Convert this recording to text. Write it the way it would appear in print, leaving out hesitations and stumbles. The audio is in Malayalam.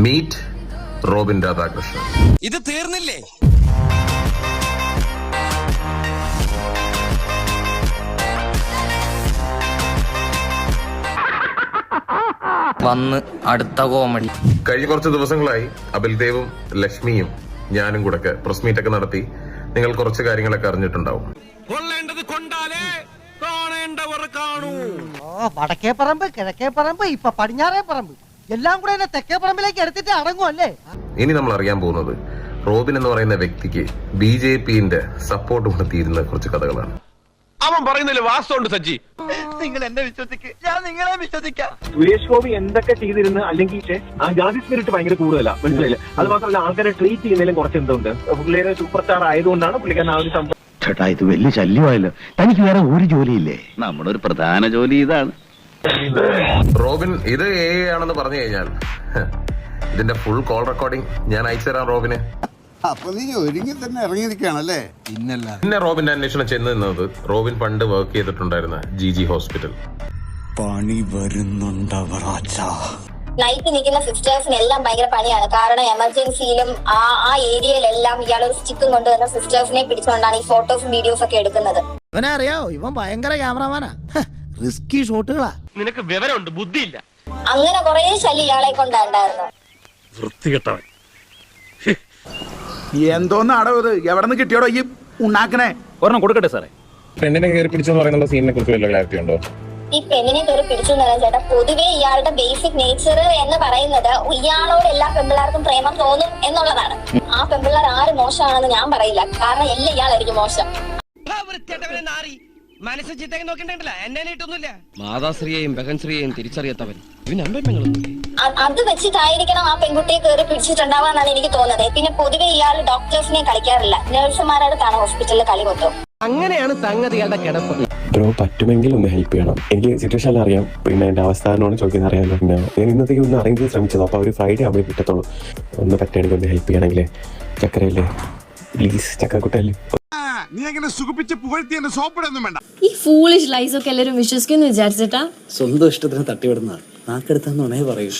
Meet Robin Radhakrishnan. ഇത് തീർന്നില്ലേ? വന്ന് അടുത്ത കോമഡി. കഴിഞ്ഞ കുറച്ച് ദിവസങ്ങളായി അബിൽദേവും ലക്ഷ്മിയും ഞാനും കൂടെ പ്രസ് മീറ്റ് ഒക്കെ നടത്തി. നിങ്ങൾ കുറച്ച് കാര്യങ്ങളൊക്കെ അറിഞ്ഞിട്ടുണ്ടാവും. വടക്കേ പറമ്പ്, കിഴക്കേ പറമ്പ്, ഇപ്പൊ പടിഞ്ഞാറേ പറമ്പ്, എല്ലാം കൂടെ എന്നെ തെക്കേ പറമ്പിലേക്ക് എടുത്തിട്ട് അടങ്ങുമല്ലേ. ഇനി നമ്മൾ അറിയാൻ പോകുന്നത് റോബിൻ എന്ന് പറയുന്ന വ്യക്തിക്ക് BJPന്റെ സപ്പോർട്ട് കൊടുത്തിരുന്ന കുറച്ച് കഥകളാണ്. അവൻ പറയുന്നതിൽ വാസ്തവമുണ്ട് സജ്ജി. നിങ്ങൾ എന്നെ വിശ്വസിക്ക്, ഞാൻ നിങ്ങളെ വിശ്വസിക്കാം. സുരേഷ് ഗോപി എന്തൊക്കെ ചെയ്തിരുന്നു അല്ലെങ്കിൽ ആ ജാതി സ്പിരിറ്റ് ഭയങ്കര കൂടുതലാണ്, മനസ്സിലായില്ല. അത് മാത്രമല്ല ആൾക്കാരെ ട്രീറ്റ് ചെയ്യുന്നതിലും കുറച്ച് എന്തുണ്ട്, പുള്ളിയുടെ സൂപ്പർ സ്റ്റാർ ആയതുകൊണ്ടാണ് പുള്ളിക്കാരൻ ആ ഒരു സംഭവം. ചേട്ടാ ഇത് വലിയ ശല്യമായല്ലോ. തനിക്ക് വേറെ ഒരു ജോലിയില്ലേ? നമ്മുടെ ഒരു പ്രധാന ജോലി ഇതാണ്. റോബിൻ ഇത് ആണെന്ന് പറഞ്ഞു കഴിഞ്ഞാൽ ഇതിന്റെ ഫുൾ കോൾ റെക്കോർഡിംഗ് ഞാൻ അയച്ചു തരാം റോബിന്. അപ്പൊ നീ ഒരുങ്ങി തന്നെ ഇറങ്ങിയിരിക്കുകയാണല്ലേ? പിന്നെ റോബിന്റെ അന്വേഷണം ചെന്ന് നിന്നത് റോബിൻ പണ്ട് വർക്ക് ചെയ്തിട്ടുണ്ടായിരുന്ന GG ഹോസ്പിറ്റൽ. പണി വരുന്നുണ്ടവറാച്ച. നൈറ്റ് നിൽക്കുന്ന സിസ്റ്റേഴ്സിന് എല്ലാം ഭയങ്കര പണിയാണ്. കാരണം എമർജൻസിയിലും ആ ഏരിയയിലെല്ലാം ഇയാളൊരു സ്റ്റിക്കും കൊണ്ടുവന്ന സിസ്റ്റേഴ്സിനെ പിടിച്ചുകൊണ്ടാണ് ഈ ഫോട്ടോസും വീഡിയോസ് ഒക്കെ എടുക്കുന്നത്. ഇവനെ അറിയാവോ, ഇവൻ ഭയങ്കര ക്യാമറമാനാ, റിസ്കി ഷോട്ടുകളാ. നിനക്ക് വിവരമുണ്ട്, ബുദ്ധിയില്ല. അങ്ങനെ കുറെ ശല്യം ഇയാളെ കൊണ്ടുണ്ടായിരുന്നു. വൃത്തികെട്ടവൻ. എന്തോന്നാടോ ഇത്? എവിടെ നിന്ന് കിട്ടിയോടോ ഈ ഉണ്ടാക്കണേ? ഒരെണ്ണം കൊടുക്കട്ടെ സാറേ. പെണ്ണിനെ കയറി പിടിച്ചെന്ന് പറയുന്ന സീനിനെ കുറിച്ച് വല്ല ക്ലാരിറ്റി ഉണ്ടോ? ഈ പെണ്ണിനെ കയറി പിടിച്ചു എന്നല്ല ചേട്ടാ, പൊതുവെ ഇയാളുടെ ബേസിക് നേച്ചർ എന്ന് പറയുന്നത് ഇയാളോട് എല്ലാ പെമ്പിള്ളാർക്കും പ്രേമം തോന്നും എന്നുള്ളതാണ്. ആ പെമ്പിള്ളാർ ആര് മോശമാണെന്ന് ഞാൻ പറയില്ല, കാരണം എല്ലാം ഇയാളായിരിക്കും മോശം. മനസ്സ് ചിത്തേക്ക് നോക്കണ്ടല്ല, എന്നെ നീട്ടൊന്നുമില്ല. മാതാശ്രീയെയും ബഹൻശ്രീയെയും തിരിച്ചറിയാത്തവൻ ഇവനമ്പങ്ങളൊന്നുമില്ലേ? അത് വെച്ചിട്ടായിരിക്കണം ആ പെൺകുട്ടിയെ കയറി പിടിച്ചിട്ടുണ്ടാവാന്നാണ് എനിക്ക് തോന്നുന്നത്. പിന്നെ പൊതുവെ ഇയാൾ ഡോക്ടേഴ്സിനെ കളിക്കാറില്ല, നഴ്സുമാരോടത്താണ് ഹോസ്പിറ്റലിൽ കളി മൊത്തം. അങ്ങനെയാണ് സംഗതികളുടെ കിടപ്പ്. ബ്രോ പറ്റുമെങ്കിൽ ഒന്ന് ഹെൽപ്പ് ചെയ്യണം. എനിക്ക് സിറ്റുവേഷൻ അറിയാം, പിന്നെ എൻ്റെ അവസ്ഥാനോട് ചോദിക്കുന്നത് അറിയാമല്ലോ. പിന്നെ ഞാൻ ഇന്നത്തേക്ക് ഒന്ന് അറേഞ്ച് ചെയ്ത് ശ്രമിച്ചത്. അപ്പോൾ ഒരു ഫ്രൈഡേ ആകുമ്പോൾ കിട്ടത്തുള്ളൂ. ഒന്ന് പറ്റുകയാണെങ്കിൽ ഒന്ന് ഹെൽപ്പ് ചെയ്യണമെങ്കിൽ. ചക്കരയല്ലേ പ്ലീസ്, ചക്കക്കുട്ടല്ലേ. നീ എങ്ങനെ സുഖിപ്പിച്ച് പുകഴ്ത്തി എന്നെ സോപ്പിടൊന്നും വേണ്ട. ഈ ഫൂളിഷ് ലൈസ് ഒക്കെ എല്ലാവരും വിശ്വസിക്കുന്നു വിചാരിച്ചിട്ടാ? സ്വന്തം ഇഷ്ടത്തിന് തട്ടിവിടുന്ന നാക്കെടുത്താന്ന് പറയൂ.